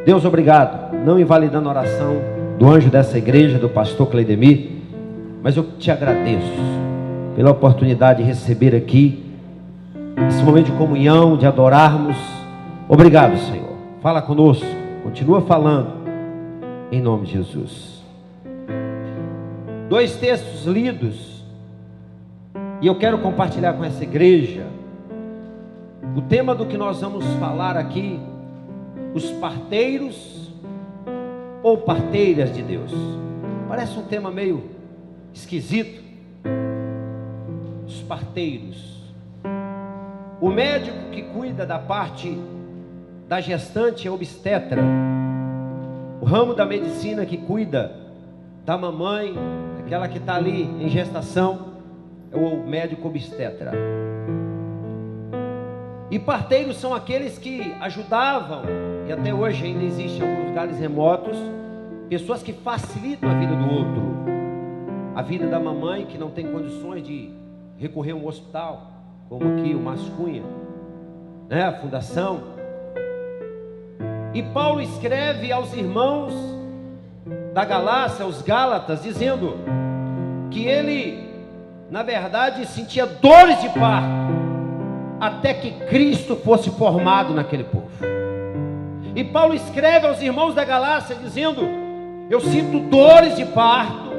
Deus, obrigado, não invalidando a oração do anjo dessa igreja, do pastor Cleidemir, mas eu te agradeço pela oportunidade de receber aqui esse momento de comunhão, de adorarmos. Obrigado, Senhor. Fala conosco, continua falando, em nome de Jesus. 2 textos lidos, e eu quero compartilhar com essa igreja o tema do que nós vamos falar aqui: os parteiros ou parteiras de Deus. Parece um tema meio esquisito. Os parteiros. O médico que cuida da parte da gestante é obstetra. O ramo da medicina que cuida da mamãe, aquela que está ali em gestação, é o médico obstetra. E parteiros são aqueles que ajudavam, e até hoje ainda existe em alguns lugares remotos, pessoas que facilitam a vida do outro. A vida da mamãe que não tem condições de recorrer a um hospital, como aqui o Mascunha, né? A fundação. E Paulo escreve aos irmãos da Galácia, aos Gálatas, dizendo que ele, na verdade, sentia dores de parto, até que Cristo fosse formado naquele povo. E Paulo escreve aos irmãos da Galácia dizendo: eu sinto dores de parto,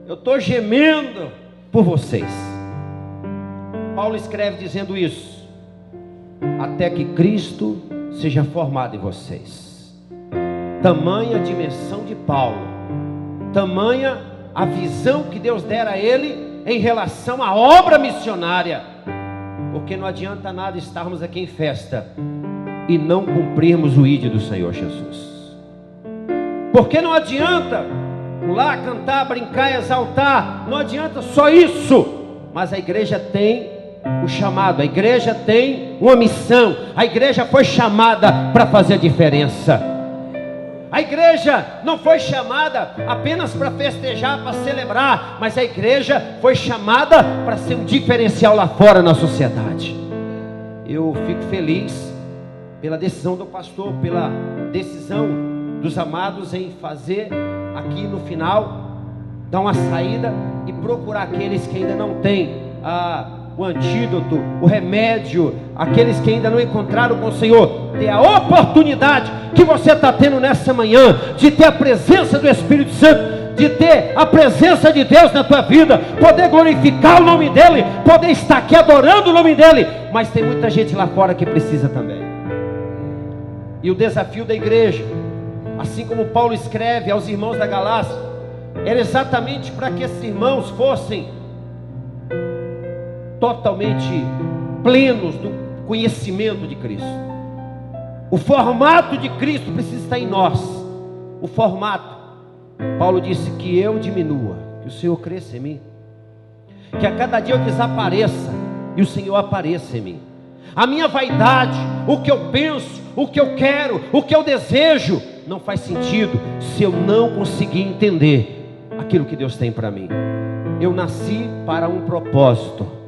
eu estou gemendo por vocês. Paulo escreve dizendo isso: até que Cristo seja formado em vocês. Tamanha a dimensão de Paulo, tamanha a visão que Deus dera a ele em relação à obra missionária. Porque não adianta nada estarmos aqui em festa e não cumprirmos o ID do Senhor Jesus. Porque não adianta pular, cantar, brincar, exaltar, não adianta só isso. Mas a igreja tem o chamado, a igreja tem uma missão, a igreja foi chamada para fazer a diferença. A igreja não foi chamada apenas para festejar, para celebrar, mas a igreja foi chamada para ser um diferencial lá fora na sociedade. Eu fico feliz pela decisão do pastor, pela decisão dos amados em fazer aqui no final, dar uma saída e procurar aqueles que ainda não têm o antídoto, o remédio, aqueles que ainda não encontraram com o Senhor. Ter a oportunidade que você está tendo nessa manhã, de ter a presença do Espírito Santo, de ter a presença de Deus na tua vida, poder glorificar o nome dEle, poder estar aqui adorando o nome dEle. Mas tem muita gente lá fora que precisa também. E o desafio da igreja, assim como Paulo escreve aos irmãos da Galácia, era exatamente para que esses irmãos fossem totalmente plenos do conhecimento de Cristo. O formato de Cristo precisa estar em nós. O formato. Paulo disse que eu diminua, que o Senhor cresça em mim, que a cada dia eu desapareça e o Senhor apareça em mim. A minha vaidade, o que eu penso, o que eu quero, o que eu desejo, não faz sentido se eu não conseguir entender aquilo que Deus tem para mim. Eu nasci para um propósito.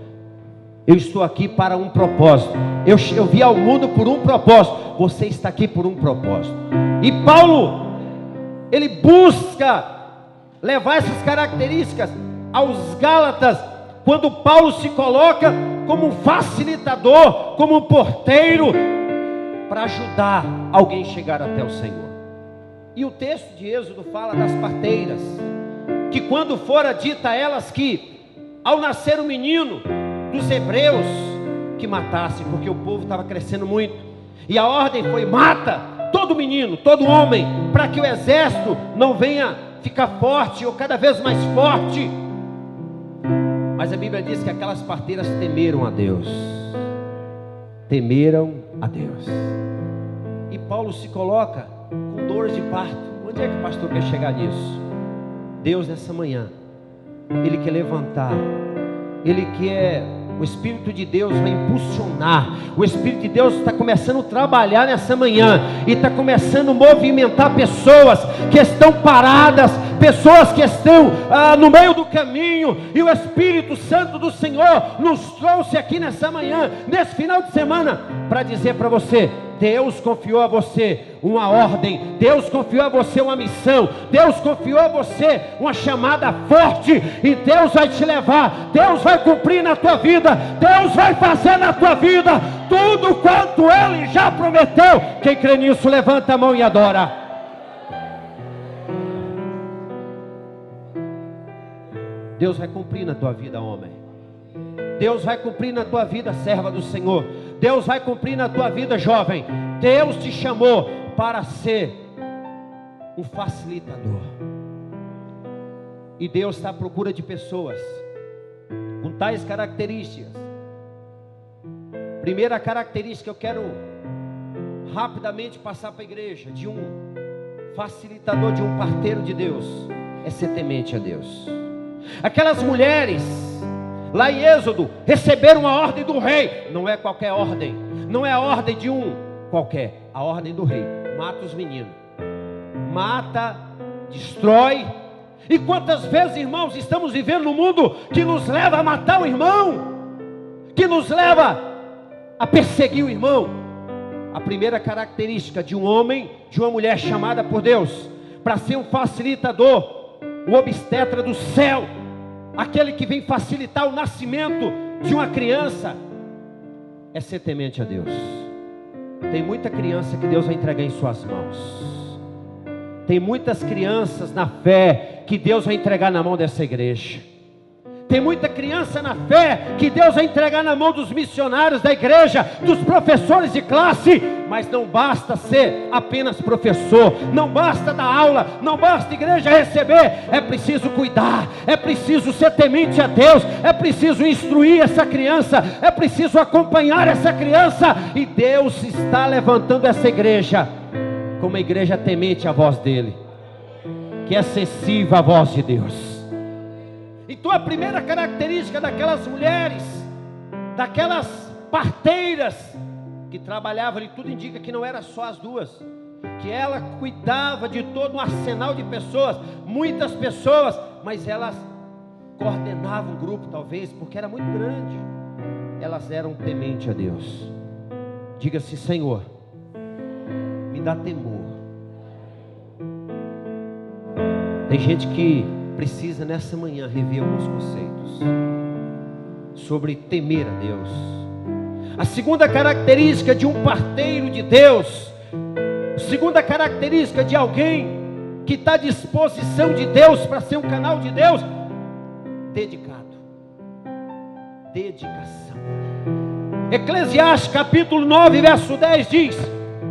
Eu estou aqui para um propósito. Eu vim ao mundo por um propósito. Você está aqui por um propósito. E Paulo, ele busca levar essas características aos Gálatas, quando Paulo se coloca como um facilitador, como um porteiro, para ajudar alguém a chegar até o Senhor. E o texto de Êxodo fala das parteiras, que quando fora dita a elas que, ao nascer o menino dos hebreus, que matasse, porque o povo estava crescendo muito, e a ordem foi: mata todo menino, todo homem, para que o exército não venha ficar forte, ou cada vez mais forte. Mas a Bíblia diz que aquelas parteiras temeram a Deus. Temeram a Deus. E Paulo se coloca com dores de parto. Onde é que o pastor quer chegar nisso? Deus, nessa manhã, Ele quer levantar, Ele quer, o Espírito de Deus vai impulsionar. O Espírito de Deus está começando a trabalhar nessa manhã, e está começando a movimentar pessoas que estão paradas pessoas que estão no meio do caminho, e o Espírito Santo do Senhor nos trouxe aqui nessa manhã, nesse final de semana, para dizer para você: Deus confiou a você uma ordem, Deus confiou a você uma missão, Deus confiou a você uma chamada forte, e Deus vai te levar, Deus vai cumprir na tua vida, Deus vai fazer na tua vida tudo quanto Ele já prometeu. Quem crê nisso, levanta a mão e adora. Deus vai cumprir na tua vida, homem. Deus vai cumprir na tua vida, serva do Senhor. Deus vai cumprir na tua vida, jovem. Deus te chamou para ser um facilitador. E Deus está à procura de pessoas com tais características. Primeira característica que eu quero rapidamente passar para a igreja, de um facilitador, de um parteiro de Deus, é ser temente a Deus. Aquelas mulheres lá em Êxodo receberam a ordem do rei. Não é qualquer ordem, não é a ordem de um qualquer, a ordem do rei: mata os meninos, mata, destrói. E quantas vezes, irmãos, estamos vivendo num mundo que nos leva a matar o irmão, que nos leva a perseguir o irmão. A primeira característica de um homem, de uma mulher chamada por Deus para ser um facilitador, o obstetra do céu, aquele que vem facilitar o nascimento de uma criança, é ser temente a Deus. Tem muita criança que Deus vai entregar em suas mãos. Tem muitas crianças na fé que Deus vai entregar na mão dessa igreja. Tem muita criança na fé que Deus vai entregar na mão dos missionários da igreja, dos professores de classe. Mas não basta ser apenas professor, não basta dar aula, não basta a igreja receber. É preciso cuidar, é preciso ser temente a Deus, é preciso instruir essa criança, é preciso acompanhar essa criança. E Deus está levantando essa igreja como uma igreja temente à voz dEle, que é sensível à voz de Deus. Então a primeira característica daquelas mulheres, daquelas parteiras que trabalhavam, e tudo indica que não era só as duas, que ela cuidava de todo um arsenal de pessoas, muitas pessoas, mas elas coordenavam um grupo talvez, porque era muito grande. Elas eram temente a Deus. Diga-se: Senhor, me dá temor. Tem gente que precisa nessa manhã rever alguns conceitos sobre temer a Deus. A segunda característica de um parteiro de Deus, a segunda característica de alguém que está à disposição de Deus para ser um canal de Deus: dedicado, dedicação. Eclesiastes capítulo 9 verso 10 diz: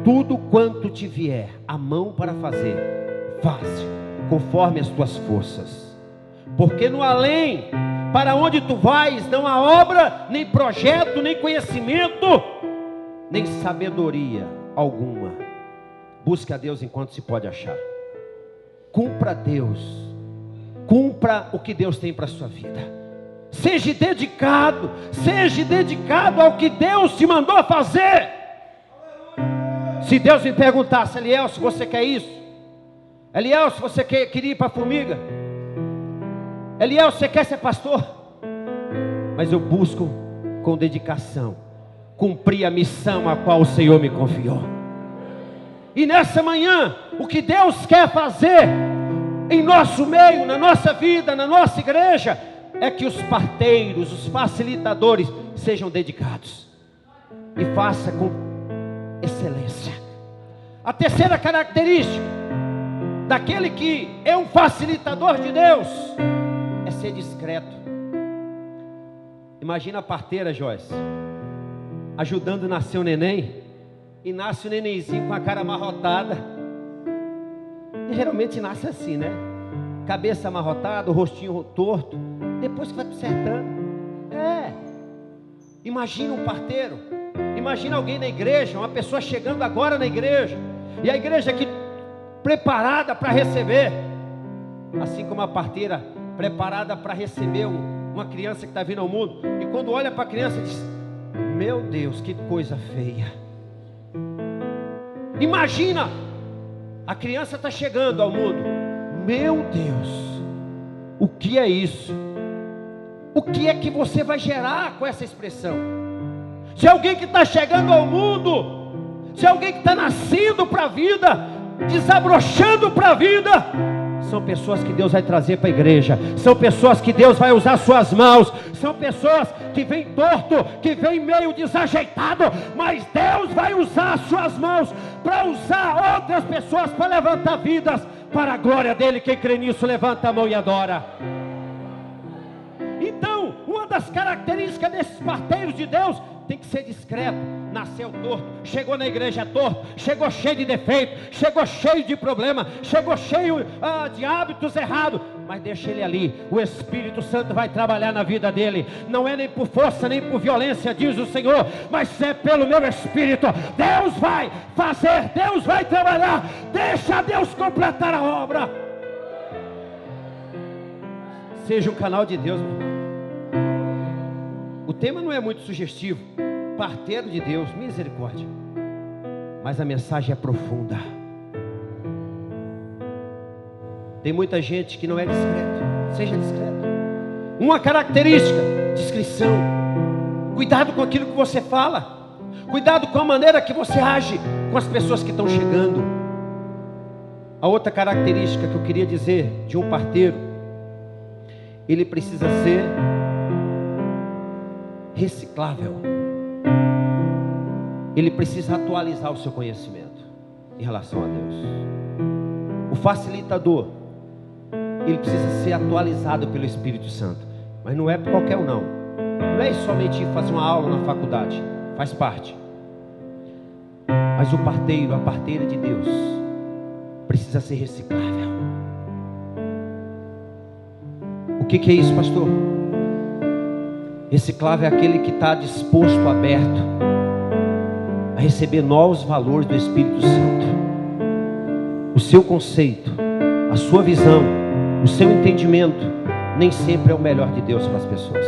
tudo quanto te vier a mão para fazer, faze conforme as tuas forças, porque no além, para onde tu vais, não há obra, nem projeto, nem conhecimento, nem sabedoria alguma. Busque a Deus enquanto se pode achar. Cumpra a Deus, cumpra o que Deus tem para a sua vida. Seja dedicado ao que Deus te mandou fazer. Se Deus me perguntasse: Eliel, se você quer isso? Eliel, se você queria ir para a formiga? Eliel, você quer ser pastor? Mas eu busco com dedicação cumprir a missão a qual o Senhor me confiou. E nessa manhã, o que Deus quer fazer em nosso meio, na nossa vida, na nossa igreja, é que os parteiros, os facilitadores sejam dedicados e faça com excelência. A terceira característica daquele que é um facilitador de Deus é ser discreto. Imagina a parteira, Joyce, ajudando a nascer o neném, e nasce o nenenzinho com a cara amarrotada. E geralmente nasce assim, né? Cabeça amarrotada, o rostinho torto, depois que vai consertando. Imagina um parteiro, imagina alguém na igreja, uma pessoa chegando agora na igreja, e a igreja aqui preparada para receber, assim como a parteira preparada para receber uma criança que está vindo ao mundo, e quando olha para a criança diz: meu Deus, que coisa feia. Imagina, a criança está chegando ao mundo, Meu Deus, o que é isso? O que é que você vai gerar com essa expressão? Se alguém que está chegando ao mundo, se alguém que está nascendo para a vida, desabrochando para a vida, são pessoas que Deus vai trazer para a igreja, são pessoas que Deus vai usar suas mãos, são pessoas que vêm torto, que vêm meio desajeitado, mas Deus vai usar as suas mãos para usar outras pessoas para levantar vidas para a glória dele. Quem crê nisso, levanta a mão e adora. Então, uma das características desses parteiros de Deus tem que ser discreto. Nasceu torto, chegou na igreja torto, chegou cheio de defeito, chegou cheio de problema, chegou cheio de hábitos errados, mas deixa ele ali. O Espírito Santo vai trabalhar na vida dele, não é nem por força nem por violência, diz o Senhor, mas é pelo meu Espírito. Deus vai fazer, Deus vai trabalhar, deixa Deus completar a obra. Seja um canal de Deus, meu irmão. O tema não é muito sugestivo, parteiro de Deus, misericórdia, mas a mensagem é profunda. Tem muita gente que não é discreto. Seja discreto. Uma característica: discrição. Cuidado com aquilo que você fala, cuidado com a maneira que você age com as pessoas que estão chegando. A outra característica que eu queria dizer de um parteiro: ele precisa ser reciclável. Ele precisa atualizar o seu conhecimento em relação a Deus. O facilitador, ele precisa ser atualizado pelo Espírito Santo, mas não é por qualquer um, não. Não é somente ir fazer uma aula na faculdade, faz parte. Mas o parteiro, a parteira de Deus, precisa ser reciclável. O que é isso, pastor? Reciclável é aquele que está disposto, aberto a receber novos valores do Espírito Santo. O seu conceito, a sua visão, o seu entendimento nem sempre é o melhor de Deus para as pessoas.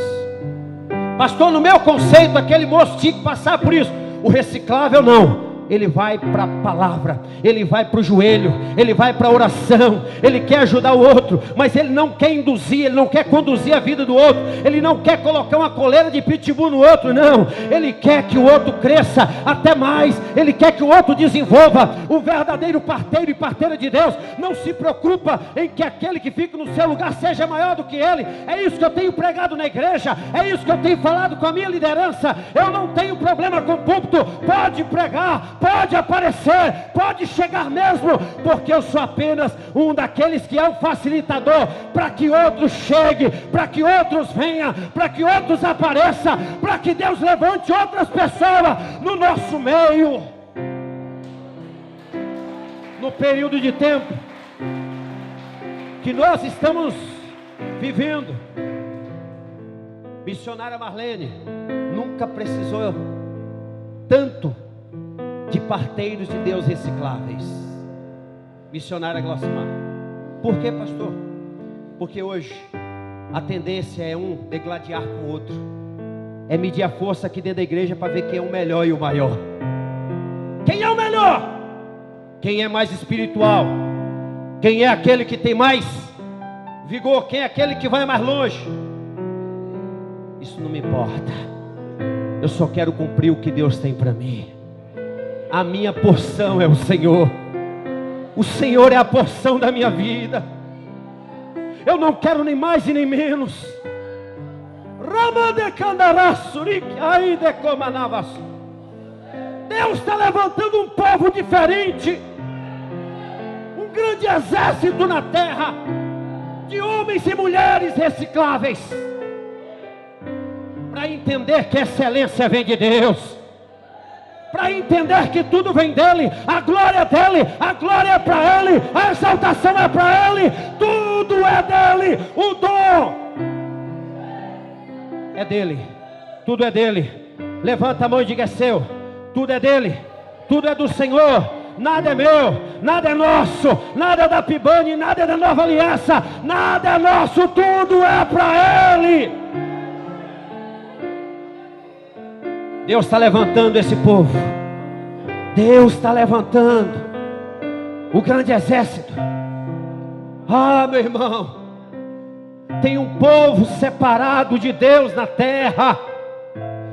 Pastor, no meu conceito aquele moço tinha que passar por isso. O reciclável não. Ele vai para a palavra, ele vai para o joelho, ele vai para a oração, ele quer ajudar o outro, mas ele não quer induzir, ele não quer conduzir a vida do outro, ele não quer colocar uma coleira de pitbull no outro, não. Ele quer que o outro cresça até mais, ele quer que o outro desenvolva. O verdadeiro parteiro e parteira de Deus não se preocupa em que aquele que fica no seu lugar seja maior do que ele. É isso que eu tenho pregado na igreja, é isso que eu tenho falado com a minha liderança. Eu não tenho problema com o púlpito, pode pregar, pode aparecer, pode chegar mesmo, porque eu sou apenas um daqueles que é o facilitador, para que outros cheguem, para que outros venham, para que outros apareçam, para que Deus levante outras pessoas no nosso meio. No período de tempo que nós estamos vivendo, missionária Marlene nunca precisou tanto de parteiros de Deus recicláveis. Missionária Glossimar. Por quê, pastor? Porque hoje a tendência é um degladiar com o outro, é medir a força aqui dentro da igreja para ver quem é o melhor e o maior. Quem é o melhor? Quem é mais espiritual? Quem é aquele que tem mais vigor? Quem é aquele que vai mais longe? Isso não me importa. Eu só quero cumprir o que Deus tem para mim. A minha porção é o Senhor. O Senhor é a porção da minha vida. Eu não quero nem mais e nem menos. Deus está levantando um povo diferente, um grande exército na terra, de homens e mulheres recicláveis, para entender que a excelência vem de Deus, para entender que tudo vem dele, a glória é dele, a glória é para ele, a exaltação é para ele, tudo é dele, o dom é dele, tudo é dele. Levanta a mão e diga: é seu. Tudo é dele, tudo é do Senhor, nada é meu, nada é nosso, nada é da Pibane, nada é da Nova Aliança, nada é nosso, tudo é para ele. Deus está levantando esse povo. Deus está levantando o grande exército. Ah, meu irmão, tem um povo separado de Deus na terra,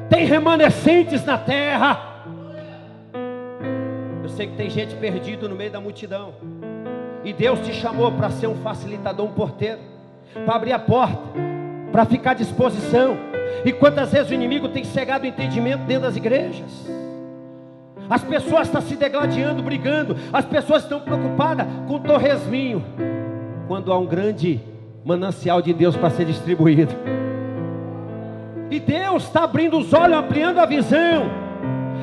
tem remanescentes na terra. Eu sei que tem gente perdida no meio da multidão, e Deus te chamou para ser um facilitador, um porteiro, para abrir a porta, para ficar à disposição. E quantas vezes o inimigo tem cegado o entendimento dentro das igrejas? As pessoas estão se degladiando, brigando, as pessoas estão preocupadas com o torresminho, quando há um grande manancial de Deus para ser distribuído. E Deus está abrindo os olhos, ampliando a visão.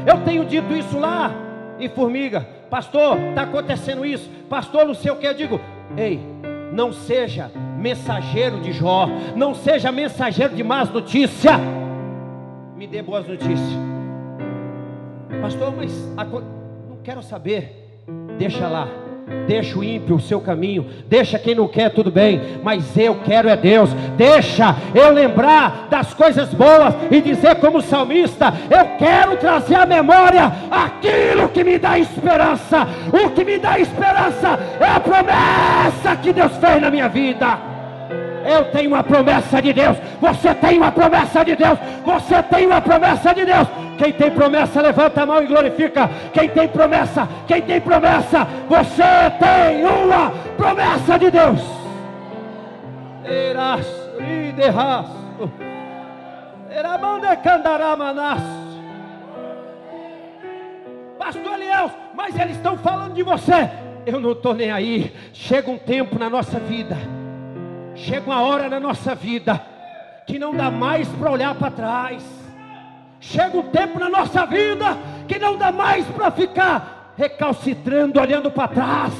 Eu tenho dito isso lá em Formiga: pastor, está acontecendo isso, pastor, não sei o que. Eu digo: ei, não seja mensageiro de Jó, não seja mensageiro de más notícias, me dê boas notícias. Pastor, mas não quero saber. Deixa lá, deixa o ímpio o seu caminho, deixa quem não quer, tudo bem, mas eu quero é Deus. Deixa eu lembrar das coisas boas e dizer como salmista: eu quero trazer à memória aquilo que me dá esperança. O que me dá esperança é a promessa que Deus fez na minha vida. Eu tenho uma promessa de Deus, você tem uma promessa de Deus, você tem uma promessa de Deus. Quem tem promessa, levanta a mão e glorifica. Quem tem promessa, você tem uma promessa de Deus. Pastor Eliel, mas eles estão falando de você. Eu não estou nem aí. Chega um tempo na nossa vida, chega uma hora na nossa vida que não dá mais para olhar para trás. Chega um tempo na nossa vida que não dá mais para ficar recalcitrando, olhando para trás.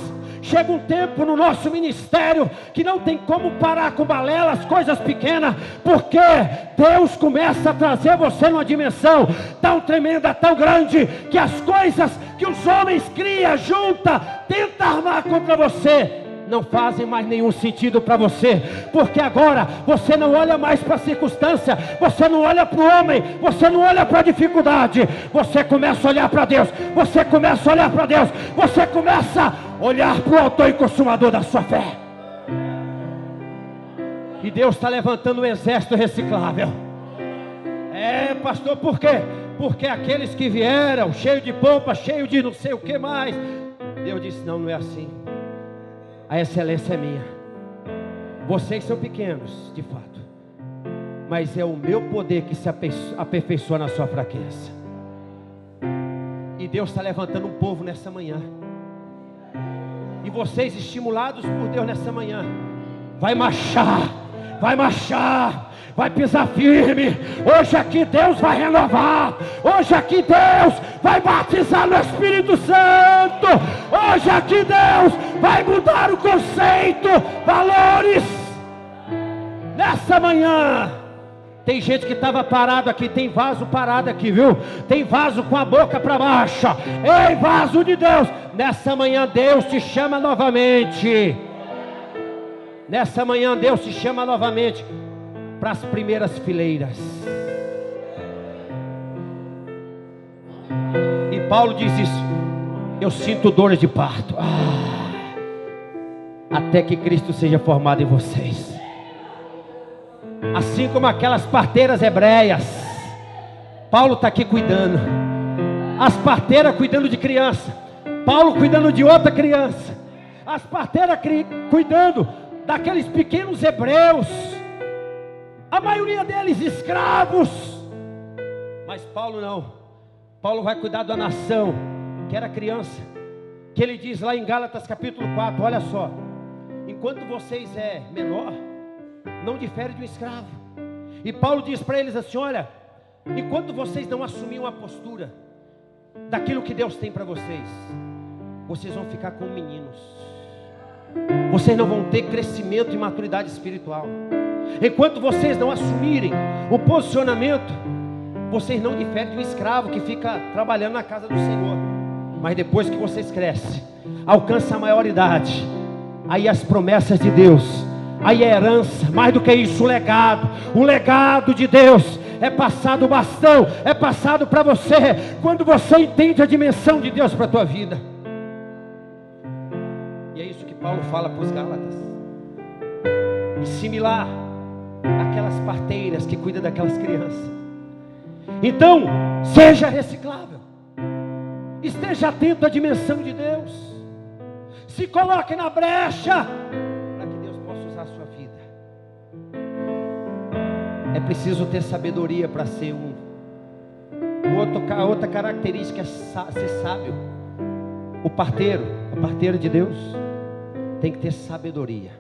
Chega um tempo no nosso ministério que não tem como parar com balelas, coisas pequenas, porque Deus começa a trazer você numa dimensão tão tremenda, tão grande, que as coisas que os homens criam, juntam, tentam armar contra você, não fazem mais nenhum sentido para você, porque agora você não olha mais para a circunstância, você não olha para o homem, você não olha para a dificuldade, você começa a olhar para Deus, você começa a olhar para Deus, você começa a olhar para o autor e consumador da sua fé. E Deus está levantando um exército reciclável. É, pastor, por quê? Porque aqueles que vieram cheio de pompa, cheio de não sei o que mais, Deus disse: não, não é assim. A excelência é minha. Vocês são pequenos, de fato, mas é o meu poder que se aperfeiçoa na sua fraqueza. E Deus está levantando um povo nessa manhã. E vocês, estimulados por Deus nessa manhã, vai marchar, vai pisar firme. Hoje aqui Deus vai renovar. Hoje aqui Deus vai batizar no Espírito Santo. Hoje aqui Deus vai mudar o conceito, valores. Nessa manhã tem gente que estava parado aqui, tem vaso parado aqui, viu? Tem vaso com a boca para baixo. Ei, vaso de Deus, nessa manhã Deus te chama novamente. Nessa manhã Deus te chama novamente para as primeiras fileiras. E Paulo diz isso: eu sinto dores de parto, até que Cristo seja formado em vocês. Assim como aquelas parteiras hebreias, Paulo está aqui cuidando. As parteiras cuidando de criança, Paulo cuidando de outra criança. As parteiras cuidando daqueles pequenos hebreus, a maioria deles escravos. Mas Paulo não. Paulo vai cuidar da nação que era criança, que ele diz lá em Gálatas capítulo 4, olha só: enquanto vocês é menor, não difere de um escravo. E Paulo diz para eles assim: olha, enquanto vocês não assumirem uma postura daquilo que Deus tem para vocês, vocês vão ficar como meninos. Vocês não vão ter crescimento e maturidade espiritual. Enquanto vocês não assumirem o posicionamento, vocês não diferem de um escravo que fica trabalhando na casa do Senhor. Mas depois que vocês crescem, alcançam a maioridade, aí as promessas de Deus, aí a herança, mais do que isso, o legado de Deus é passado, o bastão é passado para você, quando você entende a dimensão de Deus para a tua vida. E é isso que Paulo fala para os Gálatas. e similar àquelas parteiras que cuidam daquelas crianças. Então, seja reciclável. Esteja atento à dimensão de Deus. Se coloque na brecha para que Deus possa usar a sua vida. É preciso ter sabedoria para ser outra característica é ser sábio. A parteira de Deus tem que ter sabedoria.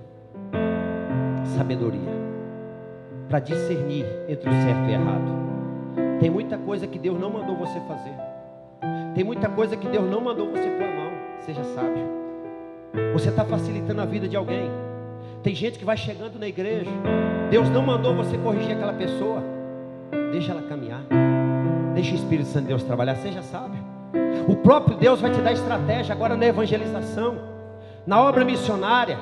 Sabedoria para discernir entre o certo e o errado. Tem muita coisa que Deus não mandou você fazer. Tem muita coisa que Deus não mandou você pôr a mão. Seja sábio. Você está facilitando a vida de alguém. Tem gente que vai chegando na igreja. Deus não mandou você corrigir aquela pessoa. Deixa ela caminhar. Deixa o Espírito Santo de Deus trabalhar. Seja sábio. O próprio Deus vai te dar estratégia agora na evangelização, na obra missionária,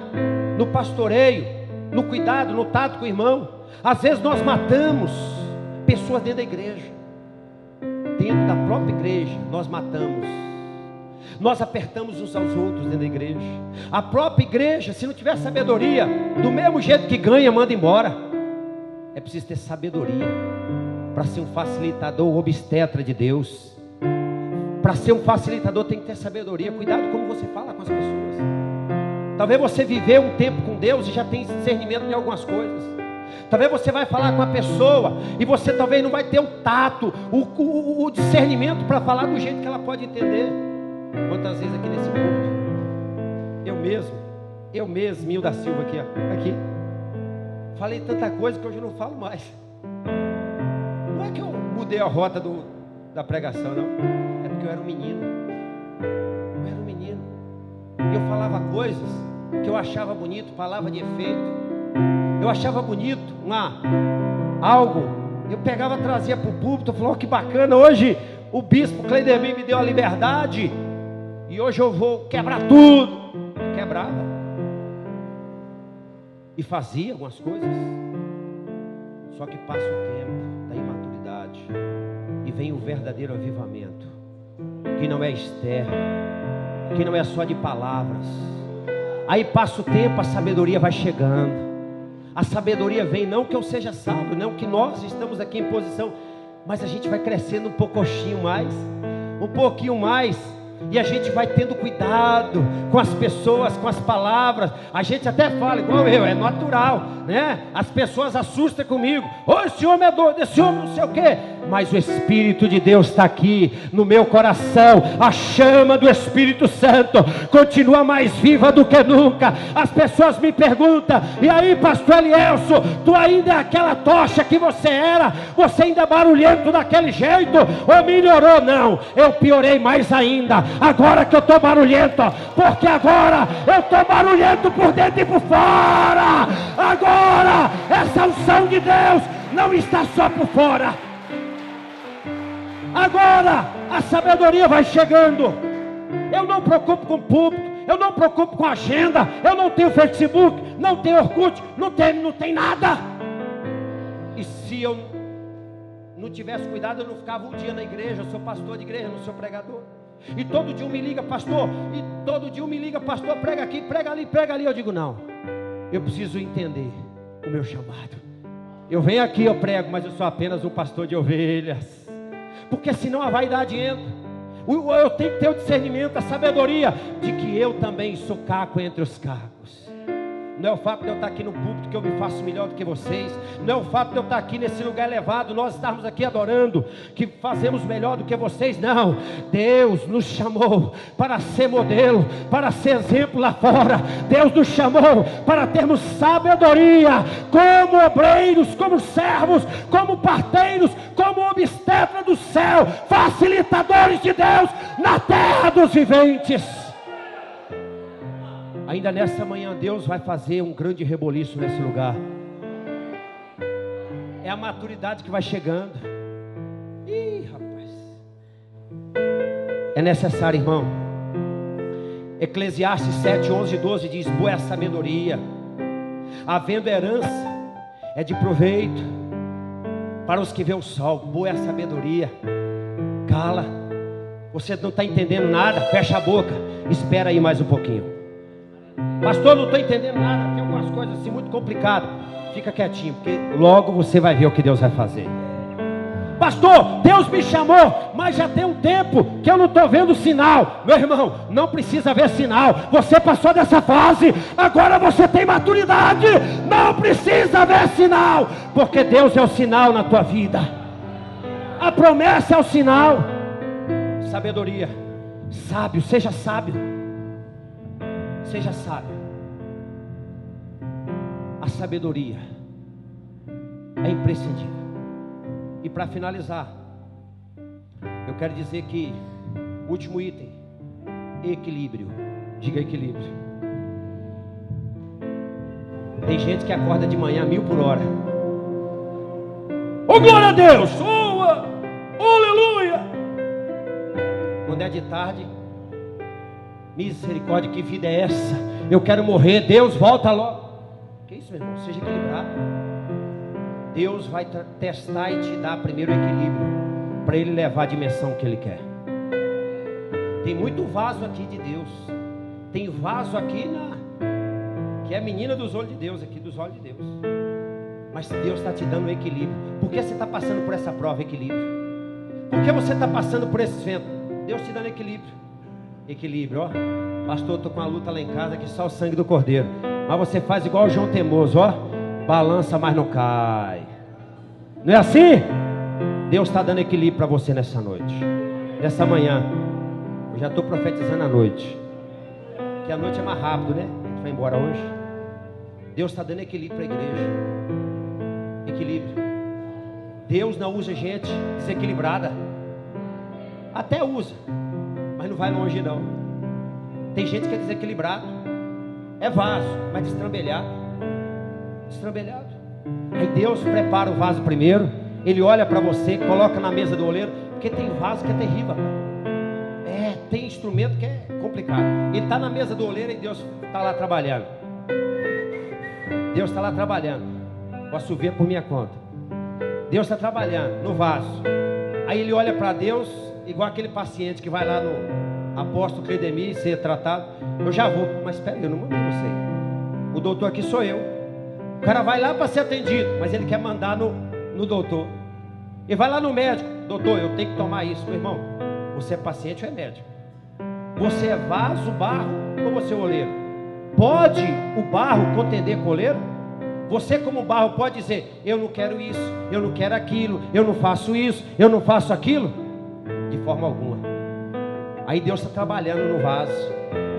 no pastoreio, no cuidado, no tato com o irmão. Às vezes nós matamos pessoas dentro da igreja. Dentro da própria igreja nós matamos. Nós apertamos uns aos outros dentro da igreja. A própria igreja, se não tiver sabedoria, do mesmo jeito que ganha, manda embora. É preciso ter sabedoria para ser um facilitador obstetra de Deus. Para ser um facilitador tem que ter sabedoria. Cuidado como você fala com as pessoas. Talvez você viveu um tempo com Deus e já tem discernimento de algumas coisas. Talvez você vai falar com a pessoa e você talvez não vai ter o tato, o discernimento para falar do jeito que ela pode entender. Quantas vezes aqui nesse púlpito, eu mesmo, Mil da Silva aqui, falei tanta coisa que hoje eu não falo mais. Não é que eu mudei a rota da pregação, não. É porque eu era um menino. E eu falava coisas que eu achava bonito, palavra de efeito. Eu achava bonito algo. Eu pegava, trazia para o púlpito. Eu falava, oh, que bacana, hoje o bispo Cleidermin me deu a liberdade. E hoje eu vou quebrar tudo. Eu quebrava. E fazia algumas coisas. Só que passa o tempo da imaturidade. E vem o verdadeiro avivamento. Que não é externo. Que não é só de palavras. Aí passa o tempo, a sabedoria vai chegando. A sabedoria vem, não que eu seja sábio, não que nós estamos aqui em posição, mas a gente vai crescendo um pouquinho mais, e a gente vai tendo cuidado com as pessoas, com as palavras. A gente até fala, igual eu, é natural, né? As pessoas assustam comigo, esse homem é doido, esse homem não sei o quê. Mas o Espírito de Deus está aqui no meu coração. A chama do Espírito Santo continua mais viva do que nunca. As pessoas me perguntam, e aí, pastor Elielson, tu ainda é aquela tocha que você era? Você ainda é barulhento daquele jeito? Ou melhorou? Não, eu piorei mais ainda. Agora que eu estou barulhento, porque agora eu estou barulhento por dentro e por fora. Agora essa unção de Deus não está só por fora. Agora a sabedoria vai chegando. Eu não me preocupo com o público, eu não me preocupo com a agenda. Eu não tenho Facebook, não tenho Orkut, não tem nada. E se eu não tivesse cuidado, eu não ficava um dia na igreja. Eu sou pastor de igreja, não sou pregador. E todo dia me liga, pastor. E todo dia me liga, pastor, prega aqui, prega ali, prega ali. Eu digo, não, eu preciso entender o meu chamado. Eu venho aqui, eu prego, mas eu sou apenas um pastor de ovelhas. Porque senão a vaidade entra. Eu tenho que ter o discernimento, a sabedoria de que eu também sou caco entre os cacos. Não é o fato de eu estar aqui no púlpito que eu me faço melhor do que vocês. Não é o fato de eu estar aqui nesse lugar elevado, nós estarmos aqui adorando, que fazemos melhor do que vocês. Não, Deus nos chamou para ser modelo, para ser exemplo lá fora. Deus nos chamou para termos sabedoria, como obreiros, como servos, como parteiros, como obstetra do céu, facilitadores de Deus na terra dos viventes. Ainda nessa manhã Deus vai fazer um grande reboliço nesse lugar. É a maturidade que vai chegando. Ih, rapaz. É necessário, irmão. Eclesiastes 7, 11 e 12 diz, boa é a sabedoria. Havendo herança, é de proveito para os que vê o sol. Boa é a sabedoria. Cala. Você não está entendendo nada, fecha a boca. Espera aí mais um pouquinho. Pastor, não estou entendendo nada. Tem alguma umas coisas assim muito complicadas, fica quietinho, porque logo você vai ver o que Deus vai fazer. Pastor, Deus me chamou, mas já tem um tempo que eu não estou vendo sinal. Meu irmão, não precisa ver sinal. Você passou dessa fase, agora você tem maturidade. Não precisa ver sinal, porque Deus é o sinal na tua vida. A promessa é o sinal. Sabedoria. Sábio, seja sábio. Seja sábio. A sabedoria é imprescindível. E para finalizar, eu quero dizer que último item, equilíbrio. Diga equilíbrio. Tem gente que acorda de manhã 1000 por hora. Oh, glória a Deus! Oh, aleluia! Quando é de tarde, misericórdia, que vida é essa? Eu quero morrer, Deus volta logo. Que isso, meu irmão? Seja equilibrado. Deus vai testar e te dar primeiro o equilíbrio, para Ele levar a dimensão que Ele quer. Tem muito vaso aqui de Deus. Tem vaso aqui que é a menina dos olhos de Deus, aqui dos olhos de Deus. Mas Deus está te dando um equilíbrio. Por que você está passando por essa prova? Equilíbrio. Por que você está passando por esses ventos? Deus te dando equilíbrio. Equilíbrio, ó. Pastor, estou com uma luta lá em casa que só o sangue do cordeiro. Mas você faz igual o João Temoso, ó. Balança, mas não cai. Não é assim? Deus está dando equilíbrio para você nessa noite, nessa manhã. Eu já estou profetizando a noite, que a noite é mais rápido, né? A gente vai embora hoje. Deus está dando equilíbrio para a igreja. Equilíbrio. Deus não usa gente desequilibrada. Até usa, mas não vai longe não. Tem gente que é desequilibrado, é vaso, mas destrambelhado. Aí Deus prepara o vaso primeiro. Ele olha para você, coloca na mesa do oleiro. Porque tem vaso que é terrível. Tem instrumento que é complicado. Ele está na mesa do oleiro e Deus está lá trabalhando. Deus está lá trabalhando. Posso ver por minha conta. Deus está trabalhando no vaso. Aí ele olha para Deus, igual aquele paciente que vai lá no apóstolo Cledemir ser tratado. Eu já vou, mas espera aí, eu não mandei você. O doutor aqui sou eu. O cara vai lá para ser atendido, mas ele quer mandar no doutor. E vai lá no médico. Doutor, eu tenho que tomar isso. Meu irmão, você é paciente ou é médico? Você é vaso, barro ou você é oleiro? Pode o barro contender com o oleiro? Você como barro pode dizer: eu não quero isso, eu não quero aquilo, eu não faço isso, eu não faço aquilo? De forma alguma. Aí Deus está trabalhando no vaso.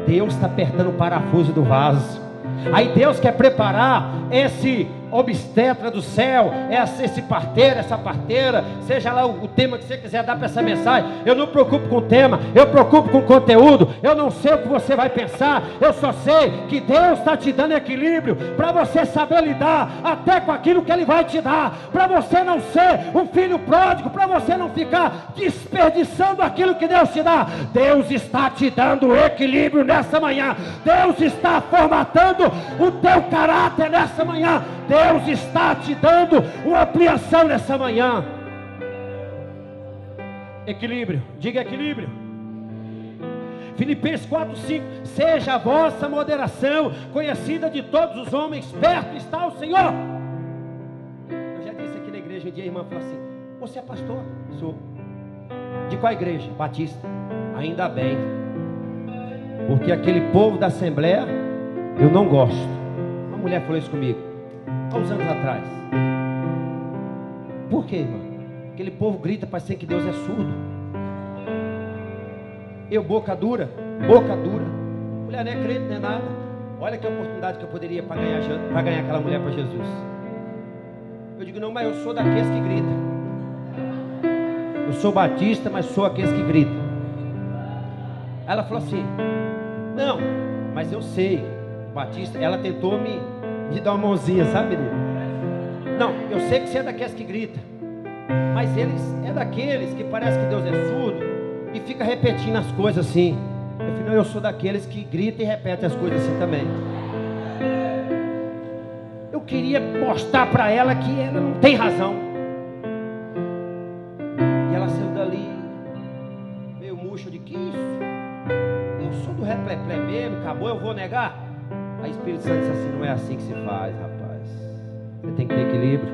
Deus está apertando o parafuso do vaso. Aí Deus quer preparar esse obstetra do céu, esse parteiro, essa parteira, seja lá o tema que você quiser dar para essa mensagem. Eu não me preocupo com o tema, eu me preocupo com o conteúdo. Eu não sei o que você vai pensar, eu só sei que Deus está te dando equilíbrio para você saber lidar até com aquilo que Ele vai te dar, para você não ser um filho pródigo, para você não ficar desperdiçando aquilo que Deus te dá. Deus está te dando equilíbrio nessa manhã. Deus está formatando o teu caráter nessa manhã. Deus está te dando uma ampliação nessa manhã. Equilíbrio, diga equilíbrio. Filipenses 4:5. Seja a vossa moderação conhecida de todos os homens, perto está o Senhor. Eu já disse aqui na igreja um dia, a irmã falou assim: você é pastor? Sou. De qual igreja? Batista. Ainda bem, porque aquele povo da Assembleia eu não gosto. Uma mulher falou isso comigo há uns anos atrás. Por quê, irmão? Aquele povo grita, parecendo que Deus é surdo. Eu, boca dura. Mulher não é crente, não é nada. Olha que oportunidade que eu poderia para ganhar aquela mulher para Jesus. Eu digo: não, mas eu sou daqueles que gritam. Eu sou batista, mas sou aqueles que gritam. Ela falou assim: não, mas eu sei, batista. Ela tentou me dar uma mãozinha, sabe, menino? Não, eu sei que você é daqueles que grita, mas eles é daqueles que parece que Deus é surdo e fica repetindo as coisas assim. Eu falei: não, eu sou daqueles que grita e repete as coisas assim também. Eu queria mostrar para ela que ela não tem razão. E ela saiu dali meio murcha. De que isso? Eu sou do repleplé mesmo, acabou, eu vou negar? Aí o Espírito Santo disse assim: não é assim que se faz, rapaz. Você tem que ter equilíbrio.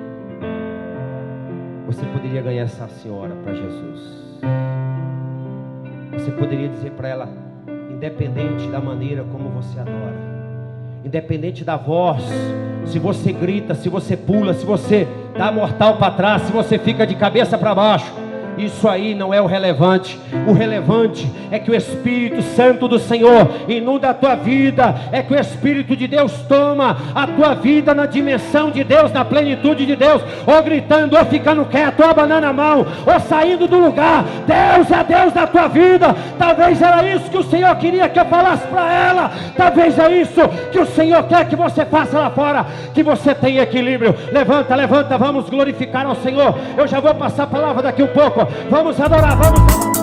Você poderia ganhar essa senhora para Jesus. Você poderia dizer para ela, independente da maneira como você adora, independente da voz, se você grita, se você pula, se você dá mortal para trás, se você fica de cabeça para baixo, isso aí não é o relevante. O relevante é que o Espírito Santo do Senhor inunda a tua vida, é que o Espírito de Deus toma a tua vida na dimensão de Deus, na plenitude de Deus, ou gritando, ou ficando quieto, ou abanando a mão, ou saindo do lugar. Deus é Deus da tua vida. Talvez era isso que o Senhor queria que eu falasse para ela. Talvez é isso que o Senhor quer que você faça lá fora, que você tenha equilíbrio. Levanta, levanta, vamos glorificar ao Senhor. Eu já vou passar a palavra daqui um pouco. Vamos adorar, vamos adorar.